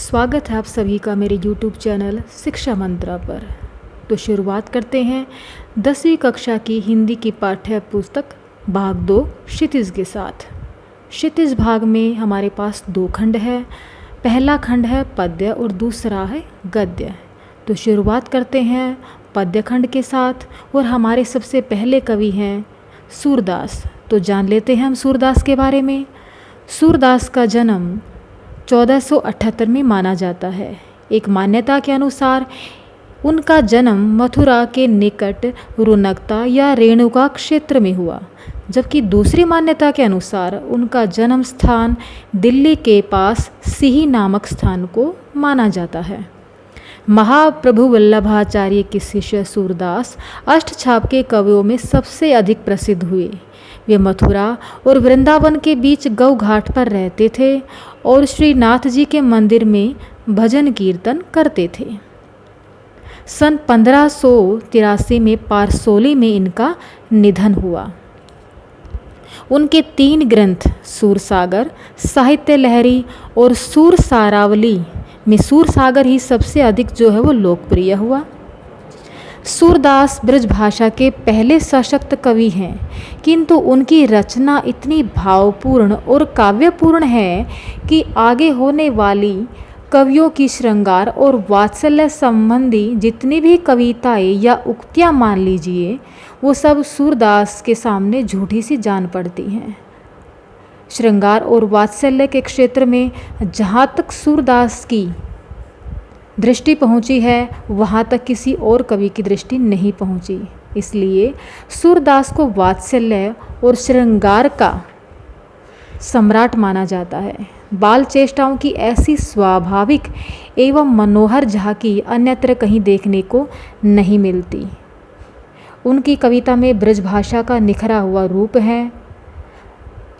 स्वागत है आप सभी का मेरे YouTube चैनल शिक्षा मंत्रा पर। तो शुरुआत करते हैं 10वीं कक्षा की हिंदी की पाठ्य पुस्तक भाग 2 क्षितिज के साथ। क्षितिज भाग में हमारे पास 2 खंड है। पहला खंड है पद्य और दूसरा है गद्य। तो शुरुआत करते हैं पद्य खंड के साथ और हमारे सबसे पहले कवि हैं सूरदास। तो जान लेते हैं हम सूरदास के बारे में। सूरदास का जन्म 1478 में माना जाता है। एक मान्यता के अनुसार उनका जन्म मथुरा के निकट रुनकता या रेणुका क्षेत्र में हुआ, जबकि दूसरी मान्यता के अनुसार उनका जन्म स्थान दिल्ली के पास सिही नामक स्थान को माना जाता है। महाप्रभु वल्लभाचार्य के शिष्य सूरदास अष्टछाप के कवियों में सबसे अधिक प्रसिद्ध हुए। वे मथुरा और वृंदावन के बीच गौ घाट पर रहते थे और श्रीनाथ जी के मंदिर में भजन कीर्तन करते थे। सन 1583 में पारसोली में इनका निधन हुआ। उनके 3 ग्रंथ सूरसागर, साहित्य लहरी और सूरसारावली में सूरसागर ही सबसे अधिक जो है वो लोकप्रिय हुआ। सूरदास ब्रज भाषा के पहले सशक्त कवि हैं, किंतु उनकी रचना इतनी भावपूर्ण और काव्यपूर्ण है कि आगे होने वाली कवियों की श्रृंगार और वात्सल्य संबंधी जितनी भी कविताएं या उक्तियां मान लीजिए, वो सब सूरदास के सामने झूठी सी जान पड़ती हैं। श्रृंगार और वात्सल्य के क्षेत्र में जहाँ तक सूरदास की दृष्टि पहुँची है, वहाँ तक किसी और कवि की दृष्टि नहीं पहुँची। इसलिए सूरदास को वात्सल्य और श्रृंगार का सम्राट माना जाता है। बाल चेष्टाओं की ऐसी स्वाभाविक एवं मनोहर झांकी अन्यत्र कहीं देखने को नहीं मिलती। उनकी कविता में ब्रज भाषा का निखरा हुआ रूप है।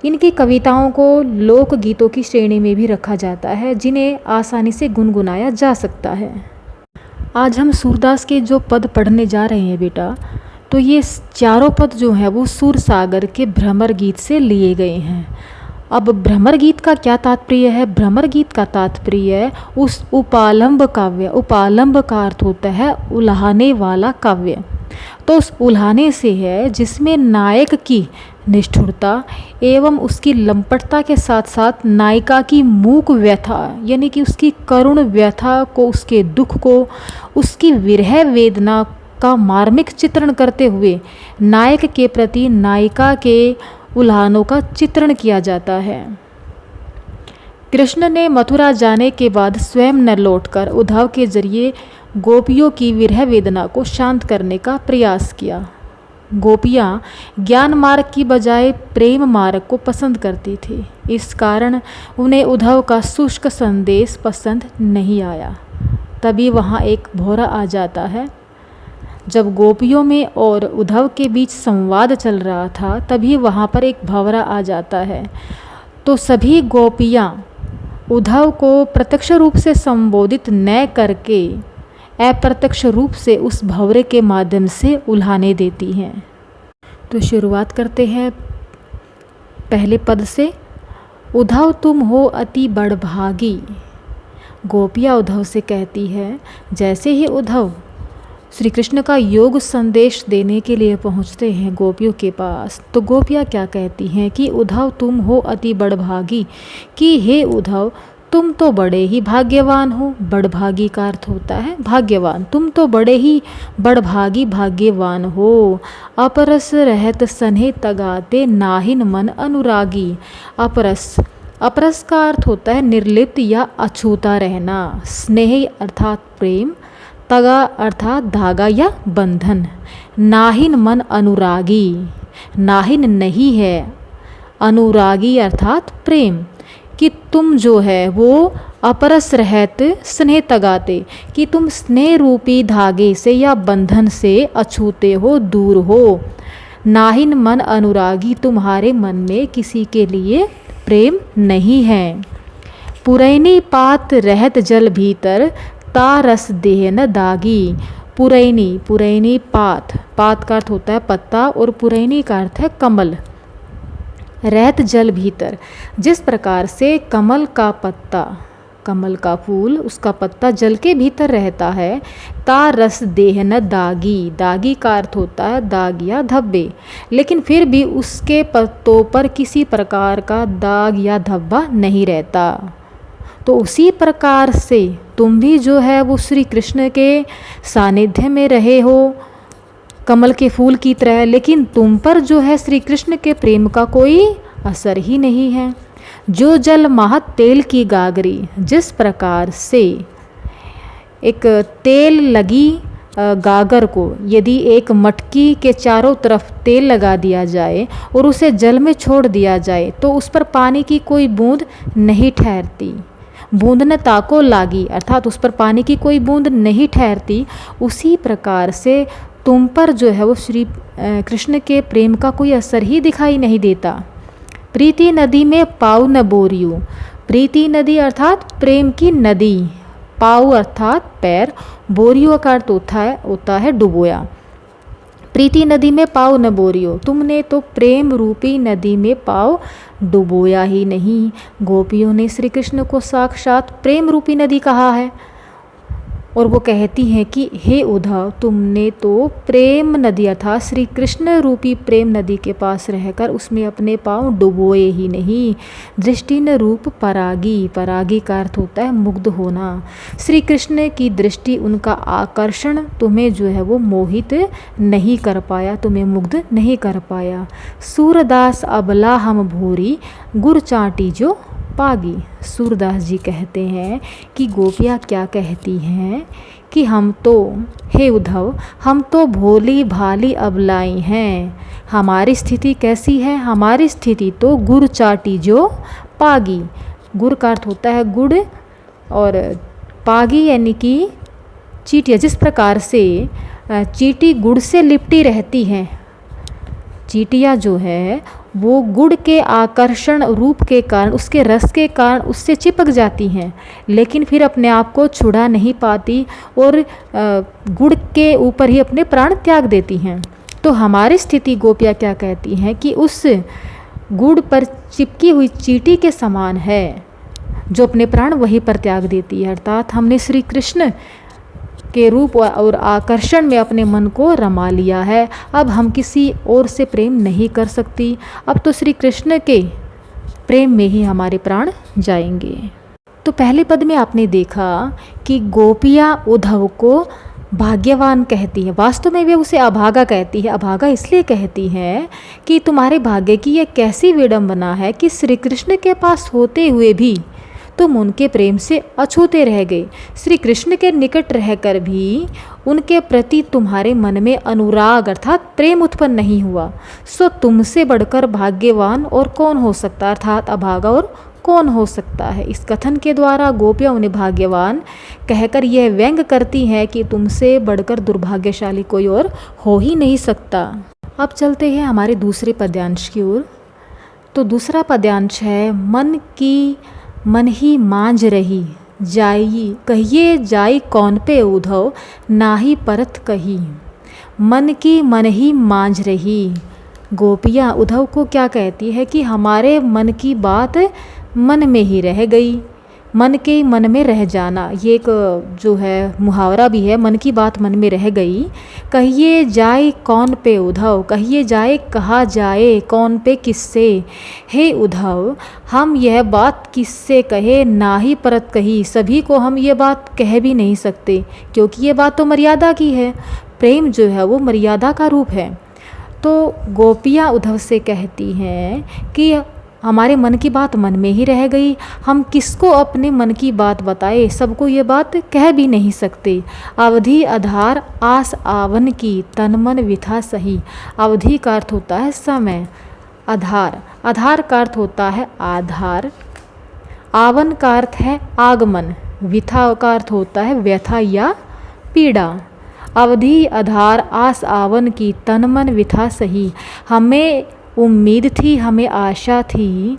इनकी कविताओं को लोकगीतों की श्रेणी में भी रखा जाता है, जिन्हें आसानी से गुनगुनाया जा सकता है। आज हम सूरदास के जो पद पढ़ने जा रहे हैं बेटा, तो ये चारों पद जो हैं वो सूरसागर के भ्रमर गीत से लिए गए हैं। अब भ्रमर गीत का क्या तात्पर्य है? भ्रमर गीत का तात्पर्य उस उपालंब काव्य, उपालंब का अर्थ होता है उल्हाने वाला काव्य। तो उस उल्हाने से है जिसमें नायक की निष्ठुरता एवं उसकी लंपटता के साथ साथ नायिका की मूक व्यथा, यानी कि उसकी करुण व्यथा को, उसके दुख को, उसकी विरह वेदना का मार्मिक चित्रण करते हुए नायक के प्रति नायिका के उल्हानों का चित्रण किया जाता है। कृष्ण ने मथुरा जाने के बाद स्वयं न लौटकर उद्धव के जरिए गोपियों की विरह वेदना को शांत करने का प्रयास किया। गोपियाँ ज्ञान मार्ग की बजाय प्रेम मार्ग को पसंद करती थी। इस कारण उन्हें उद्धव का शुष्क संदेश पसंद नहीं आया। तभी वहाँ एक भौरा आ जाता है। जब गोपियों में और उद्धव के बीच संवाद चल रहा था, तभी वहाँ पर एक भंवरा आ जाता है। तो सभी गोपियाँ उद्धव को प्रत्यक्ष रूप से संबोधित न करके अप्रत्यक्ष रूप से उस भंवरे के माध्यम से उल्हाने देती हैं। तो शुरुआत करते हैं पहले पद से। उद्धव तुम हो अति बड़भागी। गोपियाँ उद्धव से कहती है, जैसे ही उद्धव श्री कृष्ण का योग संदेश देने के लिए पहुंचते हैं गोपियों के पास, तो गोपियाँ क्या कहती हैं कि उद्धव तुम हो अति बड़भागी, कि हे उद्धव तुम तो बड़े ही भाग्यवान हो। बड़भागी का अर्थ होता है भाग्यवान। तुम तो बड़े ही बड़भागी भाग्यवान हो। अपरस रहत सन्हे तगाते नाहिन मन अनुरागी। अपरस, अपरस का अर्थ होता है निर्लिप्त या अछूता रहना। स्नेह अर्थात प्रेम, तगा अर्थात धागा या बंधन। नाहिन मन अनुरागी, नाहिन नहीं है, अनुरागी अर्थात प्रेम, कि तुम जो है वो अपरस रहत स्नेह तगाते, कि तुम स्नेह रूपी धागे से या बंधन से अछूते हो, दूर हो। नाहिन मन अनुरागी, तुम्हारे मन में किसी के लिए प्रेम नहीं है। पुरैनी पात रहत जल भीतर, ता रस देह न दागी। पुरैनी, पुरैनी पात, पात का अर्थ होता है पत्ता और पुरैनी का अर्थ है कमल। रहत जल भीतर, जिस प्रकार से कमल का पत्ता कमल का फूल, उसका पत्ता जल के भीतर रहता है। ता रस देह न दागी, दागी का अर्थ होता है दाग या धब्बे, लेकिन फिर भी उसके पत्तों पर किसी प्रकार का दाग या धब्बा नहीं रहता। तो उसी प्रकार से तुम भी जो है वो श्री कृष्ण के सानिध्य में रहे हो कमल के फूल की तरह, लेकिन तुम पर जो है श्री कृष्ण के प्रेम का कोई असर ही नहीं है। जो जल महत तेल की गागरी, जिस प्रकार से एक तेल लगी गागर को यदि एक मटकी के चारों तरफ तेल लगा दिया जाए और उसे जल में छोड़ दिया जाए तो उस पर पानी की कोई बूंद नहीं ठहरती। बूंद न ताको लागी, अर्थात उस पर पानी की कोई बूंद नहीं ठहरती। उसी प्रकार से तुम पर जो है वो श्री कृष्ण के प्रेम का कोई असर ही दिखाई नहीं देता। प्रीति नदी में पाव न बोरियो, प्रीति नदी अर्थात प्रेम की नदी, पाव अर्थात पैर, बोरियो का अर्थ होता है डुबोया। प्रीति नदी में पाव न बोरियो, तुमने तो प्रेम रूपी नदी में पाव डुबोया ही नहीं। गोपियों ने श्री कृष्ण को साक्षात प्रेम रूपी नदी कहा है और वो कहती हैं कि हे उद्धव, तुमने तो प्रेम नदी अर्थात श्री कृष्ण रूपी प्रेम नदी के पास रहकर उसमें अपने पांव डुबोए ही नहीं। दृष्टि न रूप परागी, परागी का अर्थ होता है मुग्ध होना। श्री कृष्ण की दृष्टि, उनका आकर्षण तुम्हें जो है वो मोहित नहीं कर पाया, तुम्हें मुग्ध नहीं कर पाया। सूरदास अबला हम भूरी, गुर चाटी जो पागी। सूरदास जी कहते हैं कि गोपियाँ क्या कहती हैं कि हम तो, हे उद्धव, हम तो भोली भाली अबलाई हैं। हमारी स्थिति कैसी है? हमारी स्थिति तो गुड़ चाटी जो पागी। गुड़ का अर्थ होता है गुड़ और पागी यानी कि चींटियाँ। जिस प्रकार से चींटी गुड़ से लिपटी रहती हैं, चींटियाँ जो है वो गुड़ के आकर्षण रूप के कारण, उसके रस के कारण उससे चिपक जाती हैं, लेकिन फिर अपने आप को छुड़ा नहीं पाती और गुड़ के ऊपर ही अपने प्राण त्याग देती हैं। तो हमारी स्थिति गोपियाँ क्या कहती हैं कि उस गुड़ पर चिपकी हुई चींटी के समान है जो अपने प्राण वहीं पर त्याग देती है। अर्थात हमने श्री कृष्ण के रूप और आकर्षण में अपने मन को रमा लिया है, अब हम किसी और से प्रेम नहीं कर सकती, अब तो श्री कृष्ण के प्रेम में ही हमारे प्राण जाएंगे। तो पहले पद में आपने देखा कि गोपियाँ उद्धव को भाग्यवान कहती है, वास्तव में वे उसे अभागा कहती है। अभागा इसलिए कहती है कि तुम्हारे भाग्य की यह कैसी विडंबना है कि श्री कृष्ण के पास होते हुए भी तुम उनके प्रेम से अछूते रह गए। श्री कृष्ण के निकट रहकर भी उनके प्रति तुम्हारे मन में अनुराग अर्थात प्रेम उत्पन्न नहीं हुआ। सो तुमसे बढ़कर भाग्यवान और कौन हो सकता, अर्थात अभागा और कौन हो सकता है। इस कथन के द्वारा गोपियाँ उन्हें भाग्यवान कहकर यह व्यंग करती हैं कि तुमसे बढ़कर दुर्भाग्यशाली कोई और हो ही नहीं सकता। अब चलते हैं हमारे दूसरे पद्यांश की ओर। तो दूसरा पद्यांश है मन ही मांझ रही जाई, कहिए जाई कौन पे उद्धव, नाही परत कही। मन ही मांझ रही। गोपियाँ उद्धव को क्या कहती है कि हमारे मन की बात मन में ही रह गई। मन के मन में रह जाना, ये एक जो है मुहावरा भी है, मन की बात मन में रह गई। कहिए जाए कौन पे उद्धव, कहिए जाए कहा जाए कौन पे किससे। हे उद्धव, हम यह बात किससे कहे, ना ही परत कही। सभी को हम ये बात कह भी नहीं सकते, क्योंकि ये बात तो मर्यादा की है। प्रेम जो है वो मर्यादा का रूप है। तो गोपियाँ उद्धव से कहती हैं कि हमारे मन की बात मन में ही रह गई, हम किसको अपने मन की बात बताए, सबको ये बात कह भी नहीं सकते। अवधि आधार आस आवन की, तन मन विथा सही। अवधि का अर्थ होता है समय, आधार का अर्थ होता है आधार, आवन का अर्थ है आगमन, विथा का अर्थ होता है व्यथा या पीड़ा। अवधि आधार आस आवन की, तन मन विथा सही। हमें उम्मीद थी, हमें आशा थी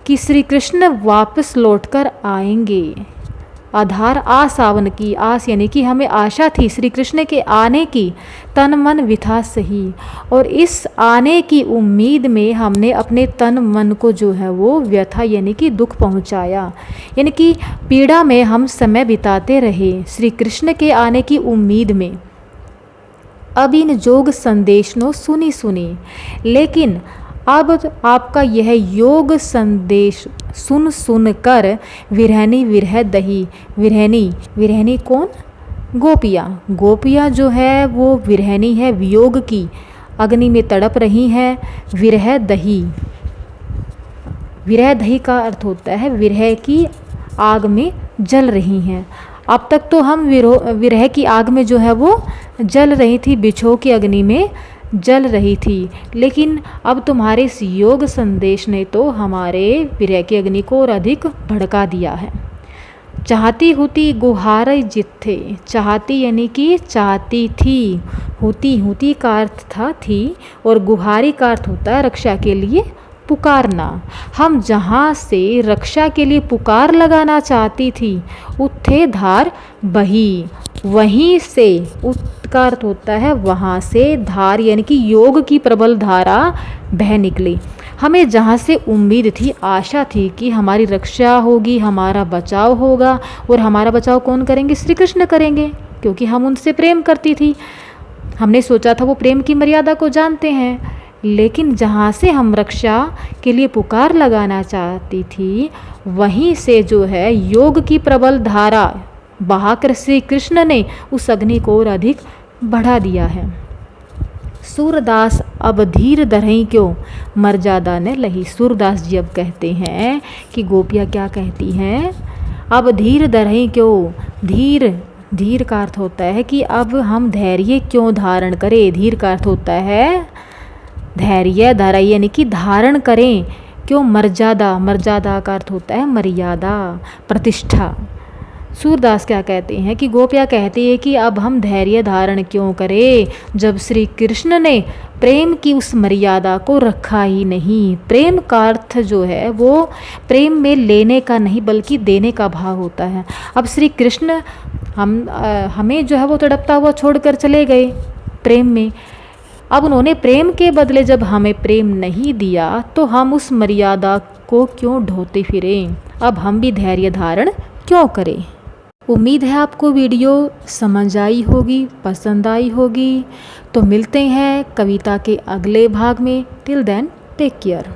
कि श्री कृष्ण वापस लौटकर आएंगे, आधार आसावन की, आस यानी कि हमें आशा थी श्री कृष्ण के आने की, तन मन विथा सही, और इस आने की उम्मीद में हमने अपने तन मन को जो है वो व्यथा यानी कि दुख पहुंचाया, यानी कि पीड़ा में हम समय बिताते रहे श्री कृष्ण के आने की उम्मीद में। अब इन जोग संदेश नो सुनी सुनी, लेकिन अब आपका यह योग संदेश सुन सुन कर विरहनी विरह दही, विरहनी विरहनी कौन? गोपियाँ। गोपियाँ जो है वो विरहनी है, वियोग की अग्नि में तड़प रही हैं। विरह दही, विरह दही का अर्थ होता है विरह की आग में जल रही हैं। अब तक तो हम विरह की आग में जो है वो जल रही थी, बिछो की अग्नि में जल रही थी, लेकिन अब तुम्हारे इस योग संदेश ने तो हमारे विरह की अग्नि को और अधिक भड़का दिया है। चाहती होती गुहार जिथे, चाहती यानी कि चाहती थी, होती का अर्थ था थी, और गुहारी का अर्थ होता है रक्षा के लिए पुकारना। हम जहाँ से रक्षा के लिए पुकार लगाना चाहती थी, उठे धार बही, वहीं से, का अर्थ होता है वहाँ से, धार यानी कि योग की प्रबल धारा बह निकली। हमें जहाँ से उम्मीद थी, आशा थी कि हमारी रक्षा होगी, हमारा बचाव होगा, और हमारा बचाव कौन करेंगे? श्री कृष्ण करेंगे, क्योंकि हम उनसे प्रेम करती थी। हमने सोचा था वो प्रेम की मर्यादा को जानते हैं, लेकिन जहाँ से हम रक्षा के लिए पुकार लगाना चाहती थी, वहीं से जो है योग की प्रबल धारा बहाकर श्री कृष्ण ने उस अग्नि को और अधिक बढ़ा दिया है। सूरदास अब धीर धरई क्यों, मर्यादा ने लही। सूरदास जी अब कहते हैं कि गोपियाँ क्या कहती हैं? अब धीर धरई क्यों, धीर, धीर का अर्थ होता है कि अब हम धैर्य क्यों धारण करें। धीर का अर्थ होता है धैर्य, धरई यानी कि धारण करें क्यों। मर्यादा, मर्यादा का अर्थ होता है मर्यादा, प्रतिष्ठा। सूरदास क्या कहते हैं कि गोपियाँ कहती है कि अब हम धैर्य धारण क्यों करें, जब श्री कृष्ण ने प्रेम की उस मर्यादा को रखा ही नहीं। प्रेम का अर्थ जो है वो प्रेम में लेने का नहीं बल्कि देने का भाव होता है। अब श्री कृष्ण हमें जो है वो तड़पता हुआ छोड़कर चले गए प्रेम में। अब उन्होंने प्रेम के बदले जब हमें प्रेम नहीं दिया, तो हम उस मर्यादा को क्यों ढोते फिरें? अब हम भी धैर्य धारण क्यों करें? उम्मीद है आपको वीडियो समझ आई होगी, पसंद आई होगी। तो मिलते हैं कविता के अगले भाग में। Till then take care.